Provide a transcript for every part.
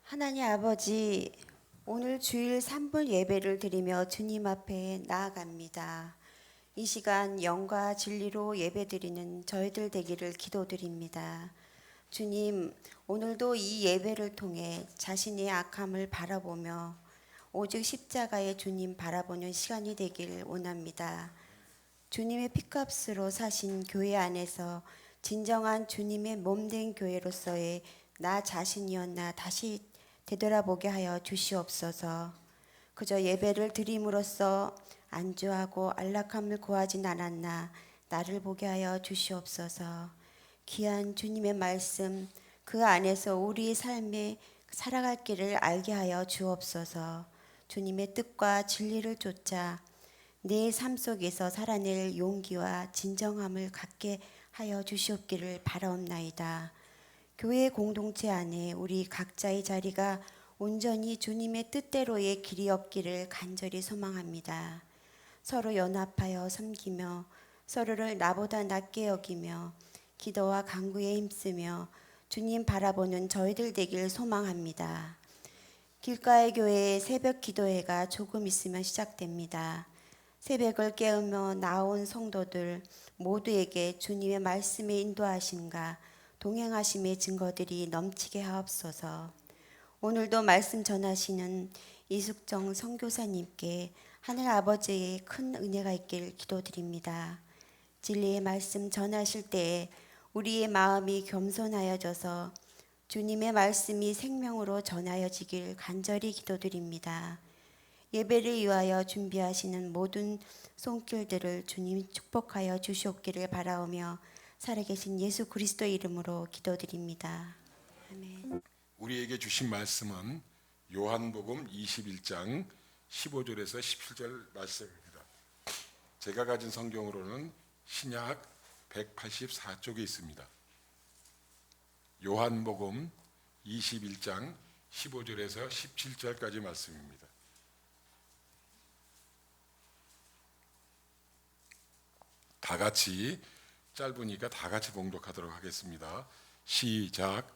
하나님 아버지, 오늘 주일 3분 예배를 드리며 주님 앞에 나아갑니다. 이 시간 영과 진리로 예배드리는 저희들 되기를 기도드립니다. 주님, 오늘도 이 예배를 통해 자신의 악함을 바라보며 오직 십자가의 주님 바라보는 시간이 되길 원합니다. 주님의 피값으로 사신 교회 안에서 진정한 주님의 몸된 교회로서의 나 자신이었나 다시 되돌아보게 하여 주시옵소서. 그저 예배를 드림으로써 안주하고 안락함을 구하진 않았나 나를 보게 하여 주시옵소서. 귀한 주님의 말씀 그 안에서 우리의 삶에 살아갈 길을 알게 하여 주옵소서. 주님의 뜻과 진리를 쫓아 내 삶 속에서 살아낼 용기와 진정함을 갖게 하여 주시옵기를 바라옵나이다. 교회 공동체 안에 우리 각자의 자리가 온전히 주님의 뜻대로의 길이 없기를 간절히 소망합니다. 서로 연합하여 섬기며 서로를 나보다 낮게 여기며 기도와 간구에 힘쓰며 주님 바라보는 저희들 되길 소망합니다. 길가의 교회의 새벽 기도회가 조금 있으면 시작됩니다. 새벽을 깨우며 나온 성도들 모두에게 주님의 말씀의 인도하심과 동행하심의 증거들이 넘치게 하옵소서. 오늘도 말씀 전하시는 이숙정 선교사님께 하늘 아버지의 큰 은혜가 있길 기도드립니다. 진리의 말씀 전하실 때에 우리의 마음이 겸손하여져서 주님의 말씀이 생명으로 전하여지길 간절히 기도드립니다. 예배를 위하여 준비하시는 모든 손길들을 주님이 축복하여 주시옵기를 바라오며 살아계신 예수 그리스도의 이름으로 기도드립니다. 아멘. 우리에게 주신 말씀은 요한복음 21장 15절에서 17절 말씀입니다. 제가 가진 성경으로는 신약 184쪽에 있습니다. 요한복음 21장 15절에서 17절까지 말씀입니다. 다 같이 짧으니까 다 같이 봉독하도록 하겠습니다. 시작.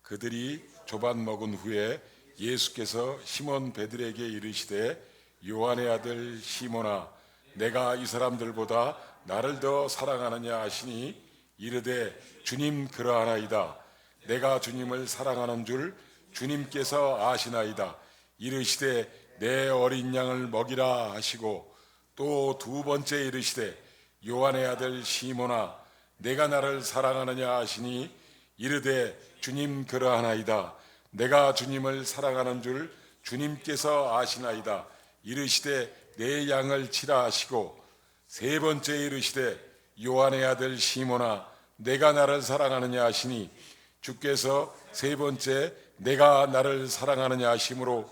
그들이 조반 먹은 후에 예수께서 시몬 베드로에게 이르시되 요한의 아들 시몬아 내가 이 사람들보다 나를 더 사랑하느냐 하시니 이르되 주님 그러하나이다. 내가 주님을 사랑하는 줄 주님께서 아시나이다. 이르시되 내 어린 양을 먹이라 하시고 또 두 번째 이르시되 요한의 아들 시몬아 내가 나를 사랑하느냐 하시니 이르되 주님 그러하나이다. 내가 주님을 사랑하는 줄 주님께서 아시나이다. 이르시되 내 양을 치라 하시고 세 번째 이르시되 요한의 아들 시몬아 내가 나를 사랑하느냐 하시니 주께서 세 번째 내가 나를 사랑하느냐 하심으로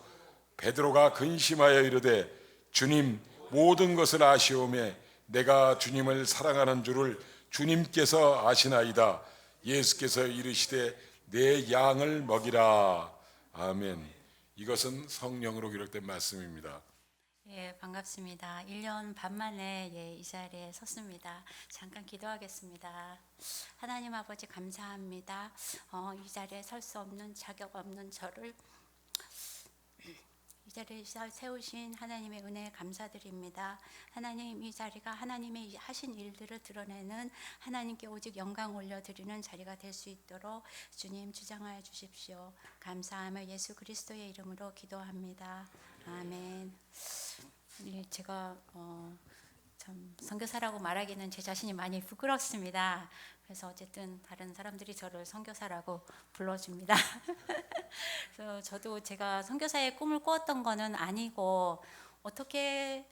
베드로가 근심하여 이르되 주님 모든 것을 아시오매 내가 주님을 사랑하는 줄을 주님께서 아시나이다. 예수께서 이르시되 내 양을 먹이라. 아멘. 이것은 성령으로 기록된 말씀입니다. 예, 반갑습니다. 1년 반 만에 이 자리에 섰습니다. 잠깐 기도하겠습니다. 하나님 아버지 감사합니다. 이 자리에 설 수 없는 자격 없는 저를 이 자리에 세우신 하나님의 은혜에 감사드립니다. 하나님 이 자리가 하나님의 하신 일들을 드러내는 하나님께 오직 영광 올려드리는 자리가 될 수 있도록 주님 주장하여 주십시오. 감사하며 예수 그리스도의 이름으로 기도합니다. 아멘. 제가 참 선교사라고 말하기는 제 자신이 많이 부끄럽습니다. 그래서 어쨌든 다른 사람들이 저를 선교사라고 불러줍니다. 그래서 저도 제가 선교사의 꿈을 꾸었던 거는 아니고 어떻게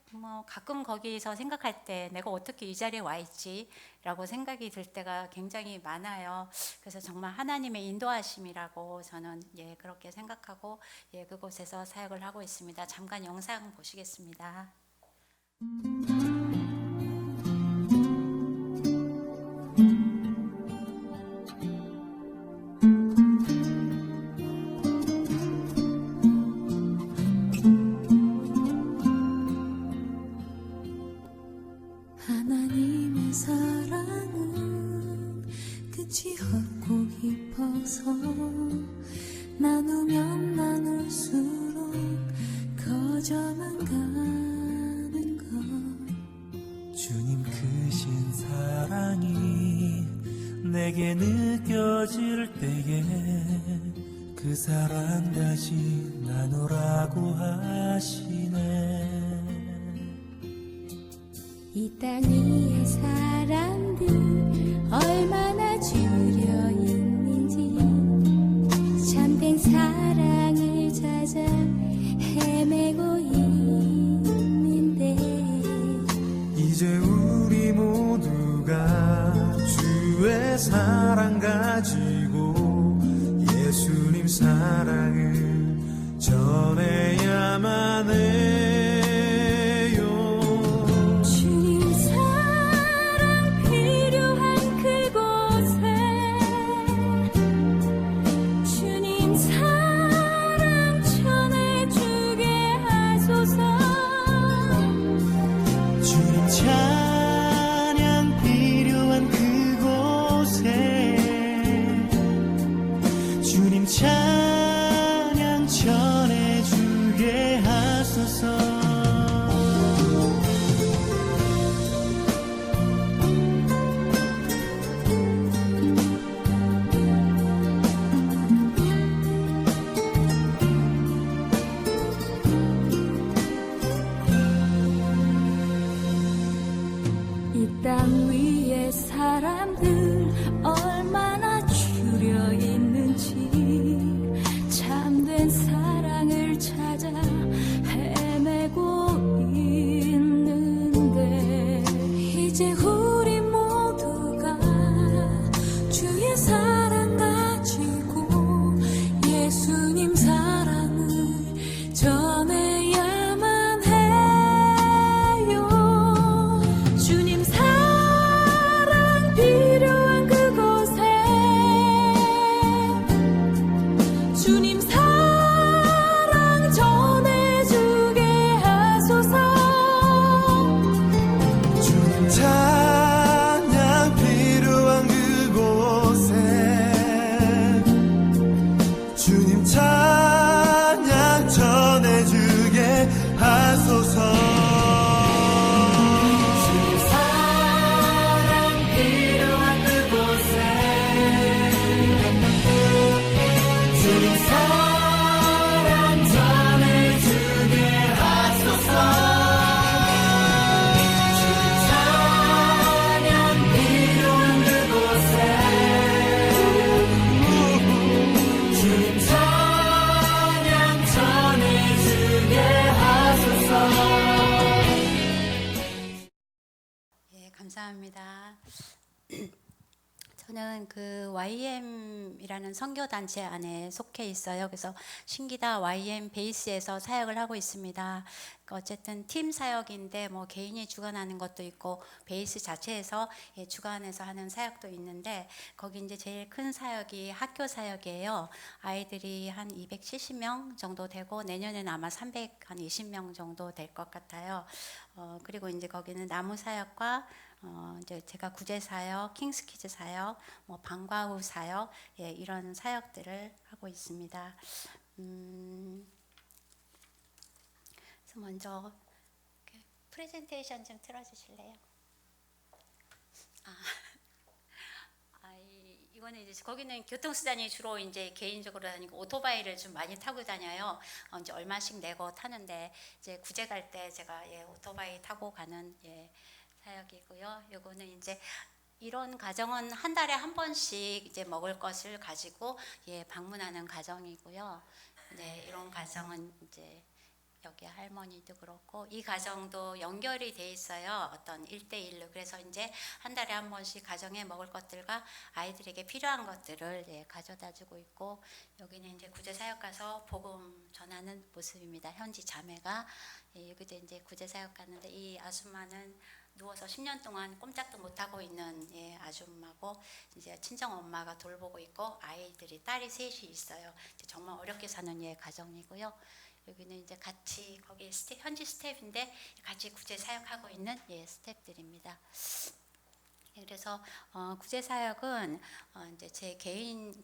가끔 거기서 생각할 때 내가 어떻게 이 자리에 와 있지라고 생각이 들 때가 굉장히 많아요. 그래서 정말 하나님의 인도하심이라고 저는 그렇게 생각하고 그곳에서 사역을 하고 있습니다. 잠깐 영상 보시겠습니다. 하나님의 사랑은 끝이 없고 깊어서 나누면 나누 갈수록 커져만 가는 것 주님 크신 사랑이 내게 느껴질 때에 그 사랑 다시 나누라고 하시네. 이 땅 위의 사람들 얼마나 줄여 있는지 참된 사랑을 찾아 헤매고 있는데 이제 우리 모두가 주의 사랑 가지고 예수님 사랑을 전해야만 해요. 주님 사랑 필요한 그곳에 주님 사랑 전해주게 하소서. 주님 찬양 필요한 그곳에 주님 찬양 전해주게 하소서. 이 땅 위의 사람들 얼마나 줄여 있는지 참된 사랑을 찾아 헤매고 있는데 이제 우리 모두가 주의 사랑 가지고 예수님 사랑을 전해야만 해요. 주님 사랑 필요한 그곳에 주님 사랑 전해주게 하소서. 주님 찬양 필요한 그곳에 주님 찬양 전해주게 하소서. 주님 사랑 필요한 그곳에 주님 사랑 전해주게 하소서. 주님 찬양 필요한 그곳에 주님 찬양 전해주게 하소서. 예, 감사합니다. 저는 그 YM이라는 선교 단체 안에 속해 있어요. 그래서 신기다 YM 베이스에서 사역을 하고 있습니다. 어쨌든 팀 사역인데 뭐 개인이 주관하는 것도 있고 베이스 자체에서 주관해서 하는 사역도 있는데 거기 이제 제일 큰 사역이 학교 사역이에요. 아이들이 한 270명 정도 되고 내년에는 아마 320명 정도 될 것 같아요. 그리고 이제 거기는 나무 사역과 이제 제가 구제 사역, 킹스키즈 사역, 뭐 방과후 사역, 예, 이런 사역들을 하고 있습니다. 그래서 먼저 프레젠테이션 좀 틀어주실래요? 이거는 이제 거기는 교통수단이 주로 이제 개인적으로 다니고 오토바이를 좀 많이 타고 다녀요. 이제 얼마씩 내고 타는데 이제 구제 갈 때 제가 오토바이 타고 가는 사역이고요. 요거는 이제 이런 가정은 한 달에 한 번씩 이제 먹을 것을 가지고 방문하는 가정이고요. 네, 이런 가정은 이제 여기 할머니도 그렇고 이 가정도 연결이 돼 있어요. 어떤 1대1로. 그래서 이제 한 달에 한 번씩 가정에 먹을 것들과 아이들에게 필요한 것들을 가져다 주고 있고 여기는 이제 구제 사역 가서 복음 전하는 모습입니다. 현지 자매가 여기도 이제 구제 사역 갔는데 이 아줌마는 누워서 10년 동안 꼼짝도 못하고 있는 아줌마고 이제 친정 엄마가 돌보고 있고 아이들이 딸이 셋이 있어요. 정말 어렵게 사는 가정이고요. 여기는 이제 같이 거기 현지 스텝인데 같이 구제 사역하고 있는 스텝들입니다. 그래서 구제 사역은 이제 제 개인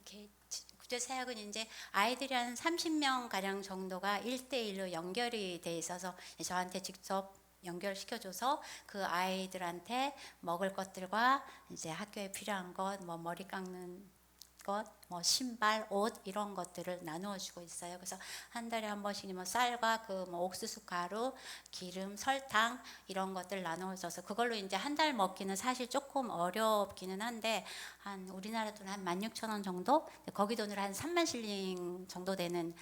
구제 사역은 이제 아이들이 한 30명 가량 정도가 1대1로 연결이 돼 있어서 저한테 직접 연결시켜줘서 그 아이들한테 먹을 것들과 이제 학교에 필요한 것, 뭐 머리 깎는 것, 뭐 신발, 옷 이런 것들을 나누어 주고 있어요. 그래서 한 달에 한 번씩 뭐 쌀과 그 뭐 옥수수 가루, 기름, 설탕 이런 것들 나누어 줘서 그걸로 이제 한 달 먹기는 사실 조금 어렵기는 한데 한 우리나라 돈 한 16,000원 정도, 거기 돈으로 한 3만 실링 정도 되는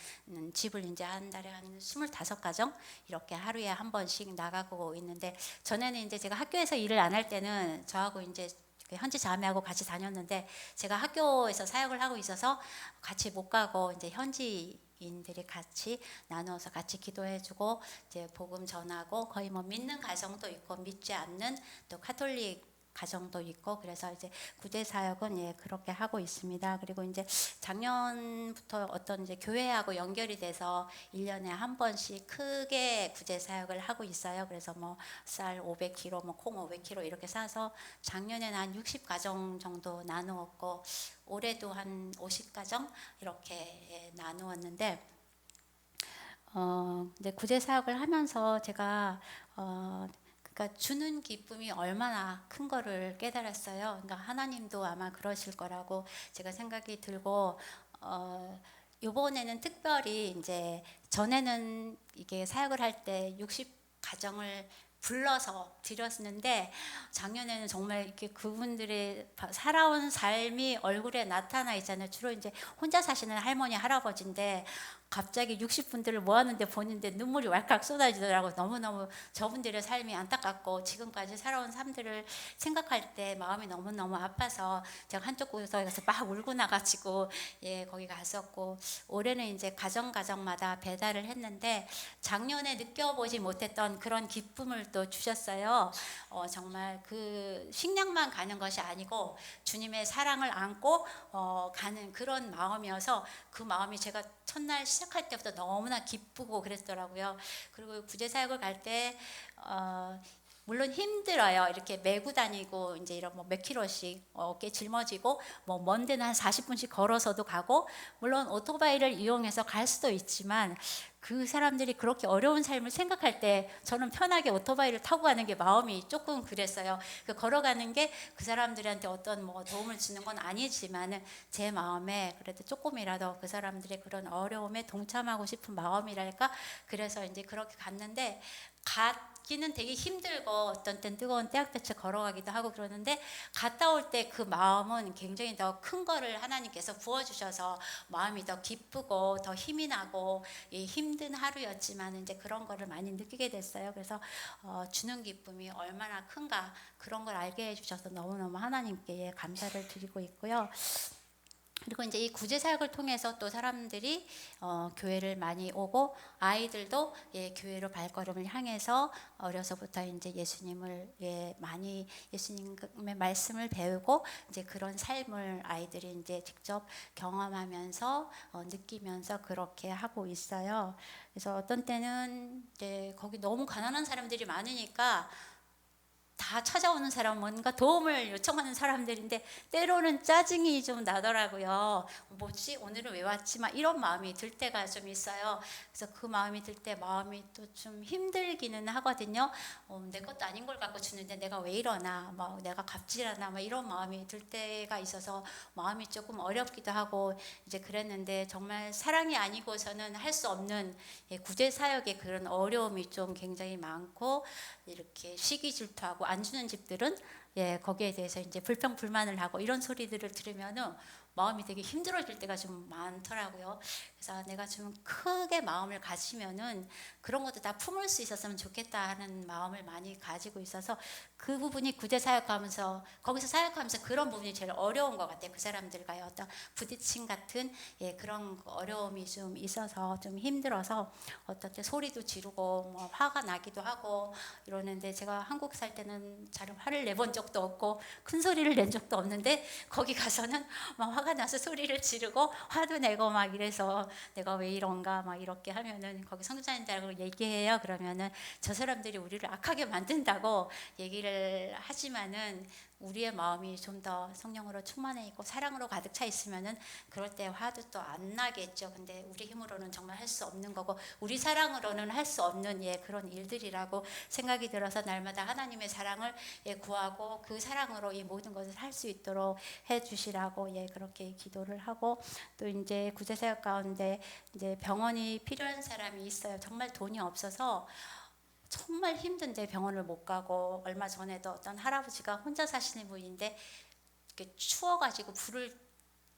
집을 이제 한 달에 한 25가정 이렇게 하루에 한 번씩 나가고 있는데, 전에는 이제 제가 학교에서 일을 안 할 때는 저하고 이제 현지 자매하고 같이 다녔는데, 제가 학교에서 사역을 하고 있어서 같이 못 가고 이제 현지인들이 같이 나누어서 같이 기도해주고 이제 복음 전하고, 거의 뭐 믿는 가정도 있고 믿지 않는 또 카톨릭 가정도 있고, 그래서 이제 구제 사역은 예 그렇게 하고 있습니다. 그리고 이제 작년부터 어떤 이제 교회하고 연결이 돼서 1년에 한 번씩 크게 구제 사역을 하고 있어요. 그래서 뭐 쌀 500kg, 뭐 콩 500kg 이렇게 사서 작년에는 한 60가정 정도 나누었고, 올해도 한 50가정 이렇게 예, 나누었는데, 근데 구제 사역을 하면서 제가 그러니까 주는 기쁨이 얼마나 큰 거를 깨달았어요. 그러니까 하나님도 아마 그러실 거라고 제가 생각이 들고, 이번에는 특별히 이제 전에는 이게 사역을 할 때 60가정을 불러서 드렸는데, 작년에는 정말 이렇게 그분들의 살아온 삶이 얼굴에 나타나 있잖아요. 주로 이제 혼자 사시는 할머니, 할아버지인데 갑자기 60분들을 모았는데 보는데 눈물이 왈칵 쏟아지더라고요. 너무너무 저분들의 삶이 안타깝고 지금까지 살아온 삶들을 생각할 때 마음이 너무너무 아파서 제가 한쪽 구석에 가서 막 울고 나가지고 예 거기 갔었고, 올해는 이제 가정마다 배달을 했는데 작년에 느껴보지 못했던 그런 기쁨을 또 주셨어요. 정말 그 식량만 가는 것이 아니고 주님의 사랑을 안고 가는 그런 마음이어서, 그 마음이 제가 첫날 시작할 때부터 너무나 기쁘고 그랬더라고요. 그리고 구제 사역을 갈 때 물론 힘들어요. 이렇게 메고 다니고 이제 이런 뭐 몇 킬로씩 어깨 짊어지고 뭐 먼 데는 한 40분씩 걸어서도 가고, 물론 오토바이를 이용해서 갈 수도 있지만 그 사람들이 그렇게 어려운 삶을 생각할 때 저는 편하게 오토바이를 타고 가는 게 마음이 조금 그랬어요. 그 걸어가는 게 그 사람들한테 어떤 뭐 도움을 주는 건 아니지만은 제 마음에 그래도 조금이라도 그 사람들의 그런 어려움에 동참하고 싶은 마음이랄까, 그래서 이제 그렇게 갔는데, 가기는 되게 힘들고 어떤 땐 뜨거운 떼약볕에 걸어가기도 하고 그러는데, 갔다 올 때 그 마음은 굉장히 더 큰 거를 하나님께서 부어주셔서 마음이 더 기쁘고 더 힘이 나고, 힘든 하루였지만 이제 그런 거를 많이 느끼게 됐어요. 그래서 주는 기쁨이 얼마나 큰가 그런 걸 알게 해주셔서 너무너무 하나님께 감사를 드리고 있고요. 그리고 이제 이 구제 사역을 통해서 또 사람들이 교회를 많이 오고, 아이들도 예, 교회로 발걸음을 향해서 어려서부터 이제 예수님을 많이 예수님의 말씀을 배우고 이제 그런 삶을 아이들이 이제 직접 경험하면서 느끼면서 그렇게 하고 있어요. 그래서 어떤 때는 이제 거기 너무 가난한 사람들이 많으니까 다 찾아오는 사람, 뭔가 도움을 요청하는 사람들인데 때로는 짜증이 좀 나더라고요. 뭐지 오늘은 왜 왔지? 막 이런 마음이 들 때가 좀 있어요. 그래서 그 마음이 들 때 마음이 또 좀 힘들기는 하거든요. 내 것도 아닌 걸 갖고 주는데 내가 왜 이러나, 막 내가 갑질하나, 막 이런 마음이 들 때가 있어서 마음이 조금 어렵기도 하고 이제 그랬는데, 정말 사랑이 아니고서는 할 수 없는 구제 사역의 그런 어려움이 좀 굉장히 많고, 이렇게 시기 질투하고 안 주는 집들은 거기에 대해서 이제 불평 불만을 하고 이런 소리들을 들으면은 마음이 되게 힘들어질 때가 좀 많더라고요. 그래서 내가 좀 크게 마음을 가지면은 그런 것도 다 품을 수 있었으면 좋겠다 하는 마음을 많이 가지고 있어서, 그 부분이 구제 사역하면서 거기서 사역하면서 그런 부분이 제일 어려운 것 같아요. 그 사람들과의 어떤 부딪힘 같은 그런 어려움이 좀 있어서 좀 힘들어서 어떤 때 소리도 지르고 뭐 화가 나기도 하고 이러는데, 제가 한국 살 때는 잘 화를 내본 적도 없고 큰 소리를 낸 적도 없는데 거기 가서는 막 화가 나서 소리를 지르고 화도 내고 막 이래서 내가 왜 이런가 막 이렇게 하면은 거기 성도자님들하고 얘기해요. 그러면은 저 사람들이 우리를 악하게 만든다고 얘기를 하지만은 우리의 마음이 좀 더 성령으로 충만해 있고 사랑으로 가득 차 있으면은 그럴 때 화도 또 안 나겠죠. 근데 우리 힘으로는 정말 할 수 없는 거고 우리 사랑으로는 할 수 없는 그런 일들이라고 생각이 들어서 날마다 하나님의 사랑을 구하고 그 사랑으로 이 모든 것을 할 수 있도록 해 주시라고 그렇게 기도를 하고, 또 이제 구제사역 가운데 이제 병원이 필요한 사람이 있어요. 정말 돈이 없어서 정말 힘든데 병원을 못 가고, 얼마 전에도 어떤 할아버지가 혼자 사시는 분인데 이렇게 추워가지고 불을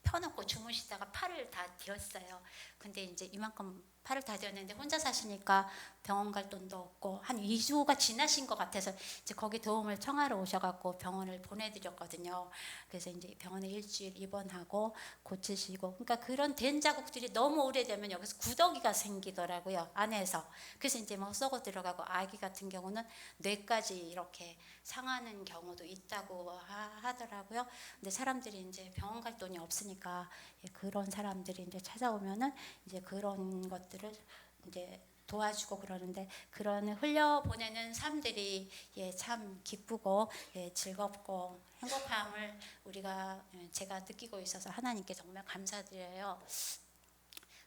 펴놓고 주무시다가 팔을 다 디었어요. 근데 이제 이만큼 팔을 다 디었는데 혼자 사시니까 병원 갈 돈도 없고 한 2주가 지나신 것 같아서 이제 거기 도움을 청하러 오셔갖고 병원을 보내드렸거든요. 그래서 이제 병원에 일주일 입원하고 고치시고, 그러니까 그런 된 자국들이 너무 오래되면 여기서 구더기가 생기더라고요, 안에서. 그래서 이제 뭐 썩어 들어가고, 아기 같은 경우는 뇌까지 이렇게 상하는 경우도 있다고 하더라고요. 근데 사람들이 이제 병원 갈 돈이 없으니까 그런 사람들이 이제 찾아오면은 이제 그런 것들을 이제 도와주고 그러는데, 그런 흘려보내는 삶들이 참 기쁘고 즐겁고 행복함을 제가 느끼고 있어서 하나님께 정말 감사드려요.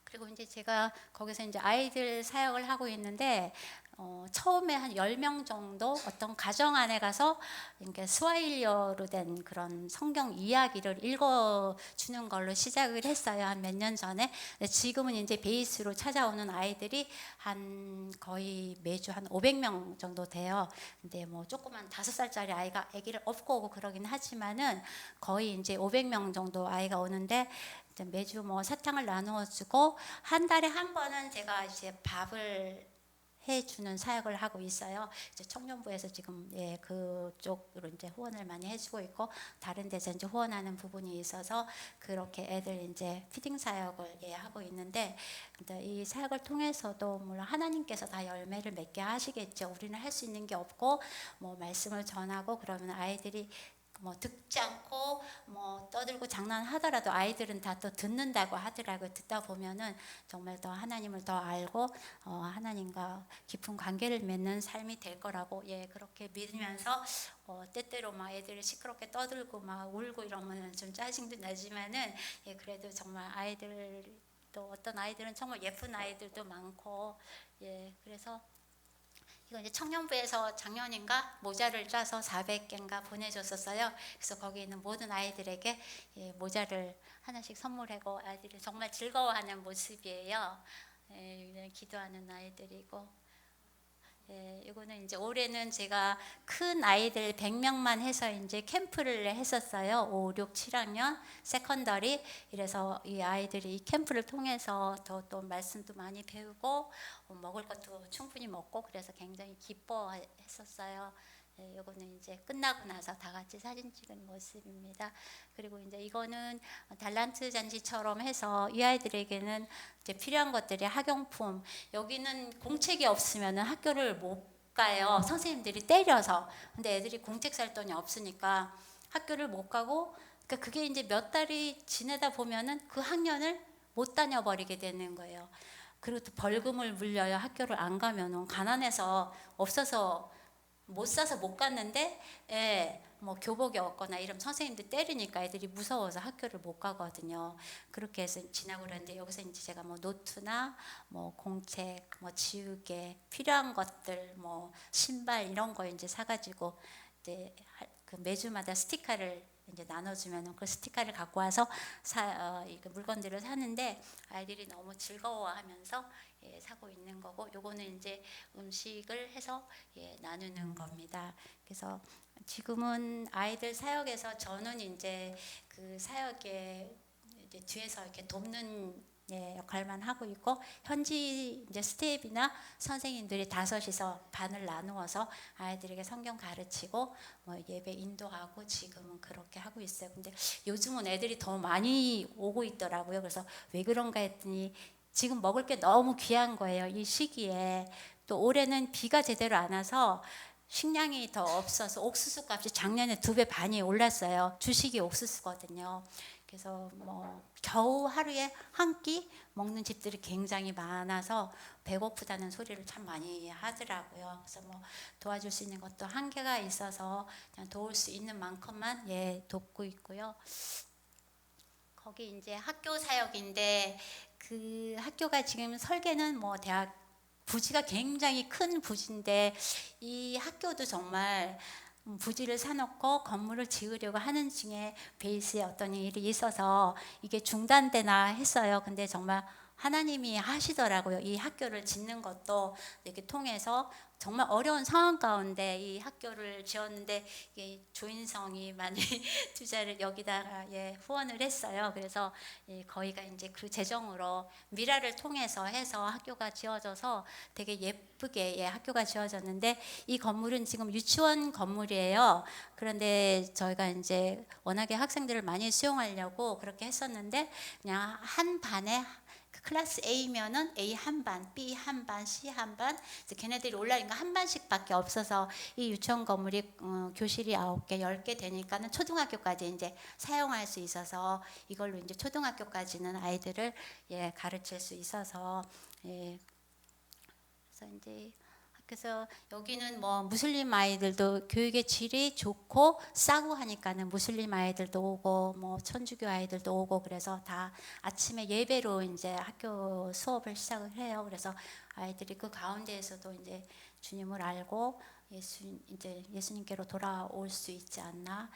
그리고 이제 제가 거기서 이제 아이들 사역을 하고 있는데, 처음에 한 10명 정도 어떤 가정 안에 가서 이렇게 스와힐리어로 된 그런 성경 이야기를 읽어주는 걸로 시작을 했어요. 한 몇 년 전에. 지금은 이제 베이스로 찾아오는 아이들이 한 거의 매주 한 500명 정도 돼요. 근데 뭐 조그만 5살짜리 아기를 업고 오고 그러긴 하지만은 거의 이제 500명 정도 아이가 오는데, 매주 뭐 사탕을 나누어 주고, 한 달에 한 번은 제가 이제 밥을 해주는 사역을 하고 있어요. 이제 청년부에서 지금 그쪽으로 이제 후원을 많이 해주고 있고, 다른 데서 이제 후원하는 부분이 있어서 그렇게 애들 이제 피딩 사역을 하고 있는데, 근데 이 사역을 통해서도 물론 하나님께서 다 열매를 맺게 하시겠죠. 우리는 할 수 있는 게 없고, 뭐 말씀을 전하고 그러면 아이들이 뭐 듣지 않고 뭐 떠들고 장난하더라도 아이들은 다 또 듣는다고 하더라고요. 듣다 보면은 정말 더 하나님을 더 알고 하나님과 깊은 관계를 맺는 삶이 될 거라고 그렇게 믿으면서, 때때로 막 애들이 시끄럽게 떠들고 막 울고 이러면 좀 짜증도 나지만은 그래도 정말 아이들, 또 어떤 아이들은 정말 예쁜 아이들도 많고, 그래서 이거 이제 청년부에서 작년인가 모자를 짜서 400개인가 보내줬었어요. 그래서 거기 있는 모든 아이들에게 모자를 하나씩 선물하고, 아이들이 정말 즐거워하는 모습이에요. 기도하는 아이들이고, 이거는 이제 올해는 제가 큰 아이들 100명만 해서 이제 캠프를 했었어요. 5, 6, 7학년 세컨더리. 이래서 이 아이들이 이 캠프를 통해서 또 말씀도 많이 배우고 먹을 것도 충분히 먹고, 그래서 굉장히 기뻐했었어요. 이거는 이제 끝나고 나서 다 같이 사진 찍은 모습입니다. 그리고 이제 이거는 달란트 잔치처럼 해서 이 아이들에게는 이제 필요한 것들이 학용품. 여기는 공책이 없으면 학교를 못 가요. 선생님들이 때려서. 근데 애들이 공책 살 돈이 없으니까 학교를 못 가고, 그러니까 그게 이제 몇 달이 지내다 보면은 그 학년을 못 다녀버리게 되는 거예요. 그리고 또 벌금을 물려요. 학교를 안 가면은. 가난해서 없어서 못 사서 못 갔는데 뭐 교복이 없거나 이러면 선생님들 때리니까 애들이 무서워서 학교를 못 가거든요. 그렇게 해서 지나고 그러는데, 여기서 이제 제가 뭐 노트나 뭐 공책, 뭐 지우개, 필요한 것들, 뭐 신발 이런 거 이제 사가지고 이제 그 매주마다 스티커를 이제 나눠주면 그 스티커를 갖고 와서 물건들을 사는데, 아이들이 너무 즐거워하면서 사고 있는 거고, 요거는 이제 음식을 해서 나누는 겁니다. 그래서 지금은 아이들 사역에서 저는 이제 그 사역에 이제 뒤에서 이렇게 돕는 역할만 하고 있고, 현지 이제 스텝이나 선생님들이 5이서 반을 나누어서 아이들에게 성경 가르치고 뭐 예배 인도하고 지금은 그렇게 하고 있어요. 근데 요즘은 애들이 더 많이 오고 있더라고요. 그래서 왜 그런가 했더니 지금 먹을 게 너무 귀한 거예요, 이 시기에. 또 올해는 비가 제대로 안 와서 식량이 더 없어서 옥수수 값이 작년에 2배 반이 올랐어요. 주식이 옥수수거든요. 그래서 뭐 겨우 하루에 한 끼 먹는 집들이 굉장히 많아서 배고프다는 소리를 참 많이 하더라고요. 그래서 뭐 도와줄 수 있는 것도 한계가 있어서 그냥 도울 수 있는 만큼만 돕고 있고요. 거기 이제 학교 사역인데 그 학교가 지금 설계는 뭐 대학 부지가 굉장히 큰 부지인데 이 학교도 정말 부지를 사놓고 건물을 지으려고 하는 중에 베이스에 어떤 일이 있어서 이게 중단되나 했어요. 근데 정말 하나님이 하시더라고요. 이 학교를 짓는 것도 이렇게 통해서 정말 어려운 상황 가운데 이 학교를 지었는데 이게 조인성이 많이 투자를 여기다가 후원을 했어요. 그래서 거기가 이제 그 재정으로 미라를 통해서 해서 학교가 지어져서 되게 예쁘게 학교가 지어졌는데 이 건물은 지금 유치원 건물이에요. 그런데 저희가 이제 워낙에 학생들을 많이 수용하려고 그렇게 했었는데 그냥 한 반에 클래스 A면은 A 한 반, B 한 반, C 한 반, 걔네들이 올라니까 한 반씩밖에 없어서 이 유치원 건물이 교실이 9개, 10개 되니까는 초등학교까지 이제 사용할 수 있어서 이걸로 이제 초등학교까지는 아이들을 가르칠 수 있어서 그래서 이제 그래서 여기는 뭐 무슬림 아이들도 교육의 질이 좋고 싸고 하니까는 무슬림 아이들도 오고 뭐 천주교 아이들도 오고 그래서 다 아침에 예배로 이제 학교 수업을 시작을 해요. 그래서 아이들이 그 가운데에서도 이제 주님을 알고 이제 예수님께로 돌아올 수 있지 않나,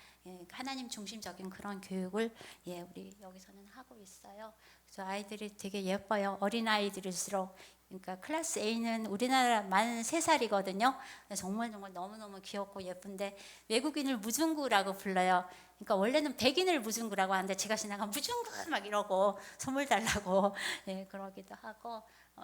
하나님 중심적인 그런 교육을 우리 여기서는 하고 있어요. 그래서 아이들이 되게 예뻐요. 어린 아이들일수록. 그러니까 클래스 A는 우리나라 만 3살이거든요. 정말 너무너무 귀엽고 예쁜데 외국인을 무중구라고 불러요. 그러니까 원래는 백인을 무중구라고 하는데 제가 지나가면 무중구 막 이러고 선물 달라고 그러기도 하고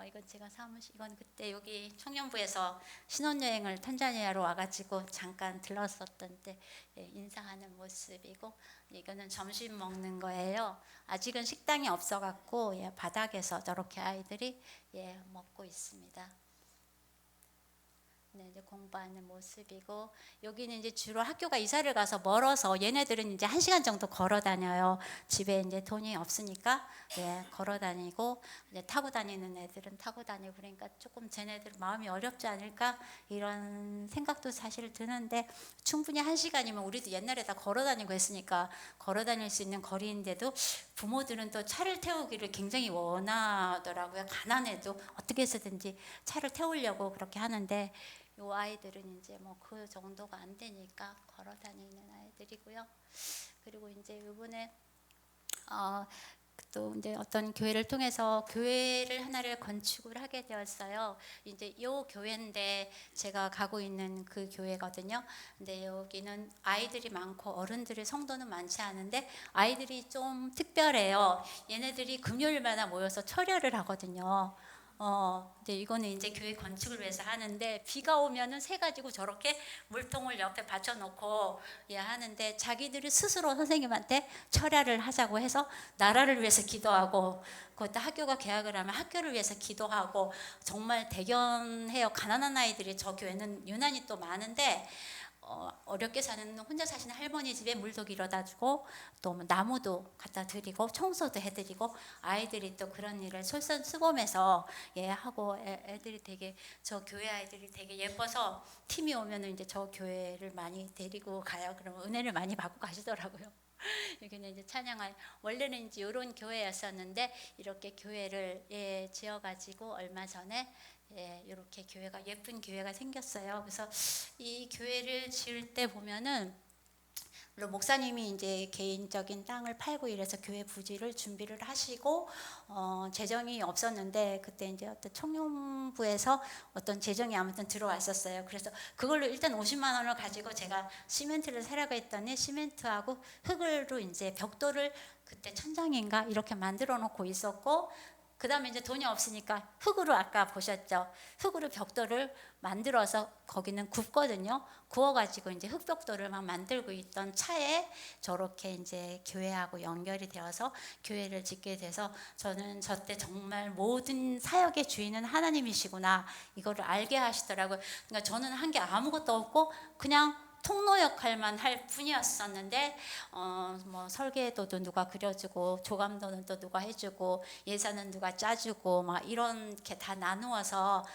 이건 제가 이건 그때 여기 청년부에서 신혼여행을 탄자니아로 와가지고 잠깐 들렀었던 때 인사하는 모습이고 이거는 점심 먹는 거예요. 아직은 식당이 없어갖고 바닥에서 저렇게 아이들이 먹고 있습니다. 이제 공부하는 모습이고 여기는 이제 주로 학교가 이사를 가서 멀어서 얘네들은 이제 1시간 정도 걸어 다녀요. 집에 이제 돈이 없으니까 걸어 다니고 이제 타고 다니는 애들은 타고 다니고 그러니까 조금 쟤네들 마음이 어렵지 않을까 이런 생각도 사실 드는데 충분히 1시간이면 우리도 옛날에 다 걸어 다니고 했으니까 걸어 다닐 수 있는 거리인데도 부모들은 또 차를 태우기를 굉장히 원하더라고요. 가난해도 어떻게 해서든지 차를 태우려고 그렇게 하는데 요 아이들은 이제 뭐 그 정도가 안 되니까 걸어 다니는 아이들이고요. 그리고 이제 이번에 또 이제 어떤 교회를 통해서 교회를 하나를 건축을 하게 되었어요. 이제 요 교회인데 제가 가고 있는 그 교회거든요. 근데 여기는 아이들이 많고 어른들의 성도는 많지 않은데 아이들이 좀 특별해요. 얘네들이 금요일마다 모여서 철야를 하거든요. 이제 이거는 이제 교회 건축을 위해서 하는데 비가 오면은 새 가지고 저렇게 물통을 옆에 받쳐놓고 하는데 자기들이 스스로 선생님한테 철야를 하자고 해서 나라를 위해서 기도하고 그것도 학교가 개학을 하면 학교를 위해서 기도하고 정말 대견해요. 가난한 아이들이 저 교회는 유난히 또 많은데 어렵게 사는 혼자 사시는 할머니 집에 물도 길어다 주고 또 나무도 갖다 드리고 청소도 해드리고 아이들이 또 그런 일을 솔선수범해서 하고 애들이 되게 저 교회 아이들이 되게 예뻐서 팀이 오면은 이제 저 교회를 많이 데리고 가요. 그러면 은혜를 많이 받고 가시더라고요. 여기는 이제 찬양할 원래는 이제 이런 교회였었는데 이렇게 교회를 지어가지고 얼마 전에 이렇게 교회가 예쁜 교회가 생겼어요. 그래서 이 교회를 지을 때 보면은 물론 목사님이 이제 개인적인 땅을 팔고 이래서 교회 부지를 준비를 하시고 재정이 없었는데 그때 이제 어떤 청년부에서 어떤 재정이 아무튼 들어왔었어요. 그래서 그걸로 일단 50만 원을 가지고 제가 시멘트를 사려고 했더니 시멘트하고 흙으로 이제 벽돌을 그때 천장인가 이렇게 만들어 놓고 있었고 그 다음에 이제 돈이 없으니까 흙으로 아까 보셨죠? 흙으로 벽돌을 만들어서 거기는 굽거든요. 구워가지고 이제 흙벽돌을 막 만들고 있던 차에 저렇게 이제 교회하고 연결이 되어서 교회를 짓게 돼서 저는 저때 정말 모든 사역의 주인은 하나님이시구나 이거를 알게 하시더라고요. 그러니까 저는 한 게 아무것도 없고 그냥 통로 역할만 할 뿐이었었는데 뭐 설계도도 누가 그려주고 조감도는 또 누가 해주고 예산은 누가 짜주고 막 이렇게 다 나누어서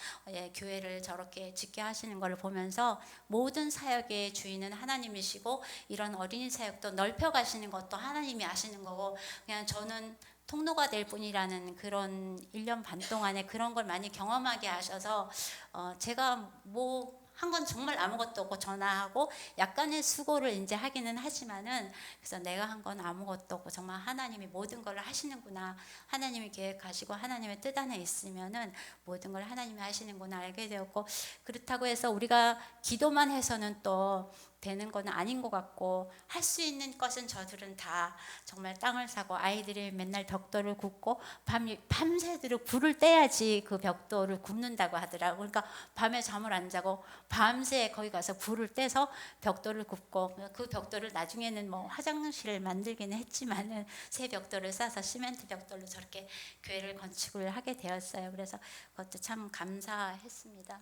교회를 저렇게 짓게 하시는 걸 보면서 모든 사역의 주인은 하나님이시고 이런 어린이 사역도 넓혀 가시는 것도 하나님이 아시는 거고 그냥 저는 통로가 될 뿐이라는 그런 1년 반 동안에 그런 걸 많이 경험하게 하셔서 제가 뭐 한 건 정말 아무것도 없고 전화하고 약간의 수고를 이제 하기는 하지만은 그래서 내가 한 건 아무것도 없고 정말 하나님이 모든 걸 하시는구나 하나님이 계획하시고 하나님의 뜻 안에 있으면은 모든 걸 하나님이 하시는구나 알게 되었고 그렇다고 해서 우리가 기도만 해서는 또 되는 건 아닌 것 같고 할 수 있는 것은 저들은 다 정말 땅을 사고 아이들이 맨날 벽돌을 굽고 밤새도록 불을 떼야지 그 벽돌을 굽는다고 하더라고요. 그러니까 밤에 잠을 안 자고 밤새 거기 가서 불을 떼서 벽돌을 굽고 그 벽돌을 나중에는 뭐 화장실을 만들기는 했지만은 새 벽돌을 싸서 시멘트 벽돌로 저렇게 교회를 건축을 하게 되었어요. 그래서 그것도 참 감사했습니다.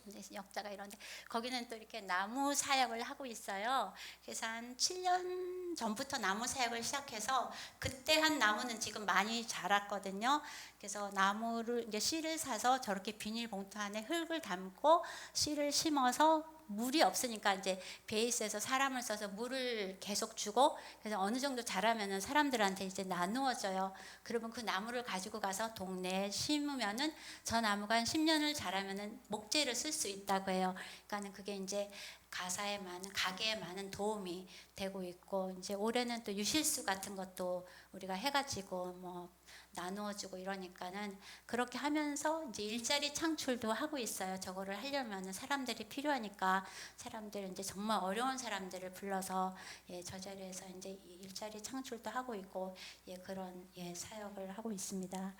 이제 역자가 이런데 거기는 또 이렇게 나무 사역을 하고 있어요. 그래서 한 7년 전부터 나무 사역을 시작해서 그때 한 나무는 지금 많이 자랐거든요. 그래서 나무를 이제 씨를 사서 저렇게 비닐봉투 안에 흙을 담고 씨를 심어서 물이 없으니까 이제 베이스에서 사람을 써서 물을 계속 주고 그래서 어느 정도 자라면은 사람들한테 이제 나누어져요. 그러면 그 나무를 가지고 가서 동네에 심으면은 저 나무가 한 10년을 자라면은 목재를 쓸 수 있다고 해요. 그러니까는 그게 이제 가게에 많은 도움이 되고 있고 이제 올해는 또 유실수 같은 것도 우리가 해가지고 뭐 나누어주고 이러니까는 그렇게 하면서 이제 일자리 창출도 하고 있어요. 저거를 하려면 사람들이 필요하니까 사람들 이제 정말 어려운 사람들을 불러서 저 자리에서 이제 일자리 창출도 하고 있고 그런 사역을 하고 있습니다.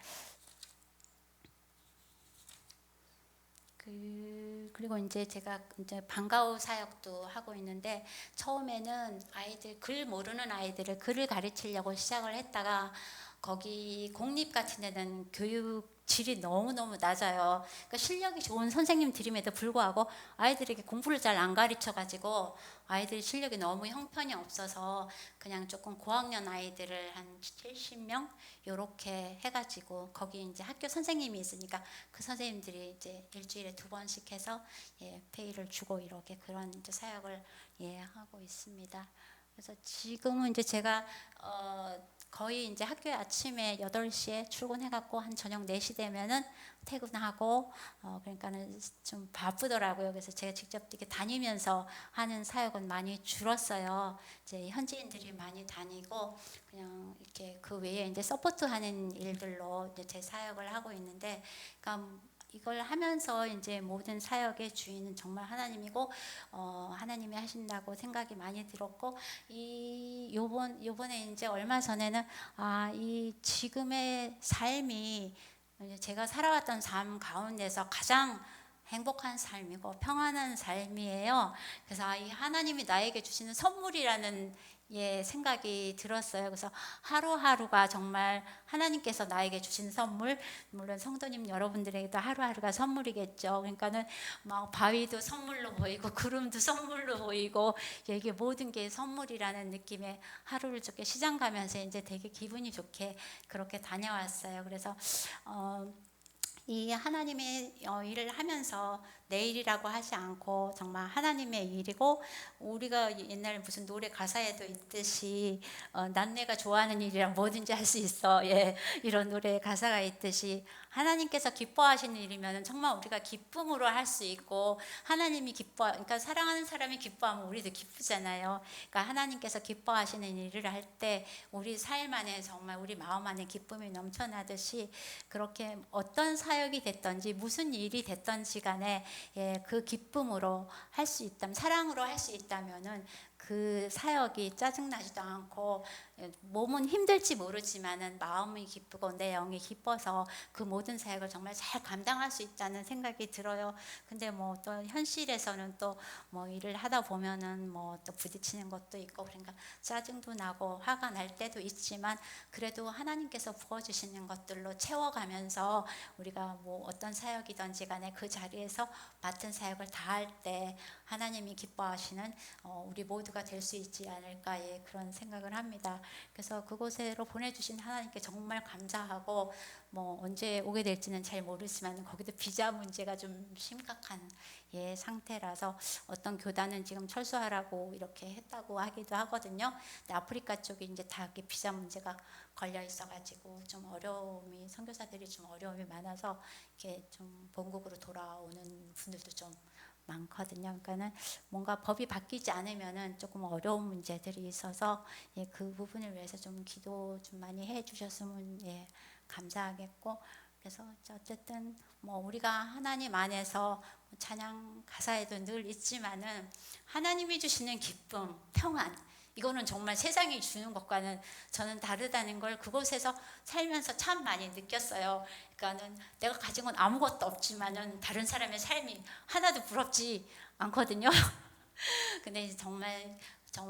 그리고 이제 제가 이제 방과후 사역도 하고 있는데 처음에는 아이들 글 모르는 아이들을 글을 가르치려고 시작을 했다가 거기 공립 같은 데는 교육 질이 너무너무 낮아요. 그러니까 실력이 좋은 선생님들임에도 불구하고 아이들에게 공부를 잘 안 가르쳐 가지고 아이들 실력이 너무 형편이 없어서 그냥 조금 고학년 아이들을 한 70명 요렇게 해가지고 거기 이제 학교 선생님이 있으니까 그 선생님들이 이제 일주일에 2번씩 해서 페이를 주고 이렇게 그런 이제 사역을 하고 있습니다. 그래서 지금은 이제 제가 거의 이제 학교에 아침에 8시에 출근해갖고 한 저녁 4시 되면은 퇴근하고 그러니까는 좀 바쁘더라고요. 그래서 제가 직접 이렇게 다니면서 하는 사역은 많이 줄었어요. 이제 현지인들이 많이 다니고 그냥 이렇게 그 외에 이제 서포트하는 일들로 이제 제 사역을 하고 있는데, 그러니까 이걸 하면서 이제 모든 사역의 주인은 정말 하나님이고 하나님이 하신다고 생각이 많이 들었고 요번에 이제 얼마 전에는 이 지금의 삶이 제가 살아왔던 삶 가운데서 가장 행복한 삶이고 평안한 삶이에요. 그래서 이 하나님이 나에게 주시는 선물이라는 생각이 들었어요. 그래서 하루하루가 정말 하나님께서 나에게 주신 선물, 물론 성도님 여러분들에게도 하루하루가 선물이겠죠. 그러니까는 막 바위도 선물로 보이고 구름도 선물로 보이고 이게 모든 게 선물이라는 느낌에 하루를 좋게 시장 가면서 이제 되게 기분이 좋게 그렇게 다녀왔어요. 그래서 이 하나님의 일을 하면서 내 일이라고 하지 않고 정말 하나님의 일이고, 우리가 옛날에 무슨 노래 가사에도 있듯이 난 내가 좋아하는 일이랑 뭐든지 할 수 있어, 이런 노래 가사가 있듯이 하나님께서 기뻐하시는 일이면 정말 우리가 기쁨으로 할 수 있고, 하나님이 그러니까 사랑하는 사람이 기뻐하면 우리도 기쁘잖아요. 그러니까 하나님께서 기뻐하시는 일을 할 때 우리 삶 안에 정말 우리 마음 안에 기쁨이 넘쳐나듯이, 그렇게 어떤 사역이 됐든지 무슨 일이 됐든지 간에 그 기쁨으로 할 수 있다면, 사랑으로 할 수 있다면은 그 사역이 짜증나지도 않고 몸은 힘들지 모르지만은 마음이 기쁘고 내 영이 기뻐서 그 모든 사역을 정말 잘 감당할 수 있다는 생각이 들어요. 근데 뭐 또 현실에서는 또 뭐 일을 하다 보면은 뭐 또 부딪히는 것도 있고 그러니까 짜증도 나고 화가 날 때도 있지만 그래도 하나님께서 부어주시는 것들로 채워가면서 우리가 뭐 어떤 사역이든지 간에 그 자리에서 맡은 사역을 다할 때 하나님이 기뻐하시는 우리 모두가 될 수 있지 않을까 그런 생각을 합니다. 그래서 그곳으로 보내주신 하나님께 정말 감사하고 뭐 언제 오게 될지는 잘 모르지만 거기도 비자 문제가 좀 심각한 상태라서 어떤 교단은 지금 철수하라고 이렇게 했다고 하기도 하거든요. 근데 아프리카 쪽에 이제 다 이렇게 비자 문제가 걸려 있어가지고 좀 어려움이 선교사들이 좀 어려움이 많아서 이렇게 좀 본국으로 돌아오는 분들도 좀 많거든요. 그러니까는 뭔가 법이 바뀌지 않으면은 조금 어려운 문제들이 있어서 그 부분을 위해서 좀 기도 좀 많이 해주셨으면 감사하겠고 그래서 어쨌든 뭐 우리가 하나님 안에서 찬양 가사에도 늘 있지만은 하나님이 주시는 기쁨, 평안 이거는 정말 세상이 주는 것과는 저는 다르다는 걸 그곳에서 살면서 참 많이 느꼈어요. 그러니까는 내가 가진 건 아무것도 없지만은 다른 사람의 삶이 하나도 부럽지 않거든요. 근데 정말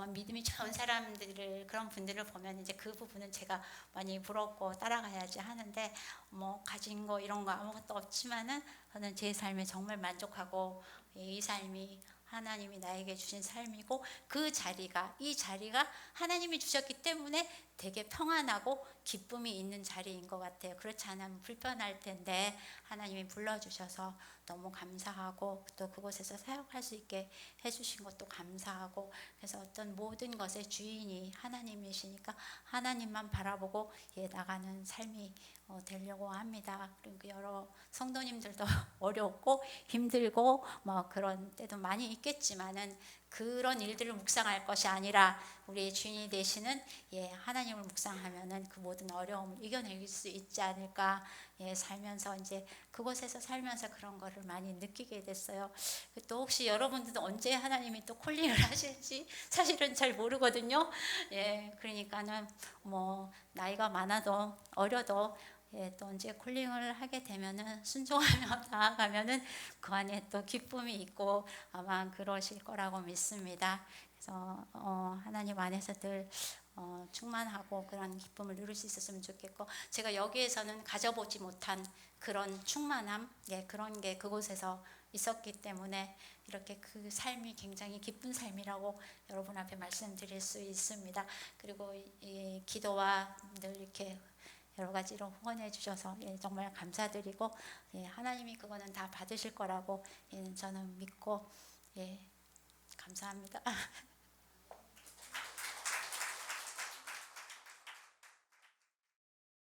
믿음이 좋은 사람들을 그런 분들을 보면 이제 그 부분은 제가 많이 부럽고 따라가야지 하는데 뭐 가진 거 이런 거 아무것도 없지만은 저는 제 삶에 정말 만족하고 이 삶이 하나님이 나에게 주신 삶이고 이 자리가 하나님이 주셨기 때문에 되게 평안하고 기쁨이 있는 자리인 것 같아요. 그렇지 않으면 불편할 텐데 하나님이 불러주셔서 너무 감사하고 또 그곳에서 사역할 수 있게 해주신 것도 감사하고 그래서 어떤 모든 것의 주인이 하나님이시니까 하나님만 바라보고 나가는 삶이 되려고 합니다. 그리고 여러 성도님들도 어렵고 힘들고 뭐 그런 때도 많이 있겠지만은 그런 일들을 묵상할 것이 아니라 우리의 주인이 되시는 하나님을 묵상하면은 그 모든 어려움을 이겨낼 수 있지 않을까 살면서 이제 그곳에서 살면서 그런 거를 많이 느끼게 됐어요. 또 혹시 여러분들도 언제 하나님이 또 콜링을 하실지 사실은 잘 모르거든요. 그러니까는 뭐 나이가 많아도 어려도 또 언제 콜링을 하게 되면은 순종하며 나아가면은 그 안에 또 기쁨이 있고 아마 그러실 거라고 믿습니다. 그래서 하나님 안에서 늘 충만하고 그런 기쁨을 누릴 수 있었으면 좋겠고 제가 여기에서는 가져보지 못한 그런 충만함 그런 게 그곳에서 있었기 때문에 이렇게 그 삶이 굉장히 기쁜 삶이라고 여러분 앞에 말씀드릴 수 있습니다. 그리고 이 기도와 늘 이렇게 여러 가지로 후원해 주셔서 정말 감사드리고 하나님이 그거는 다 받으실 거라고 저는 믿고 감사합니다.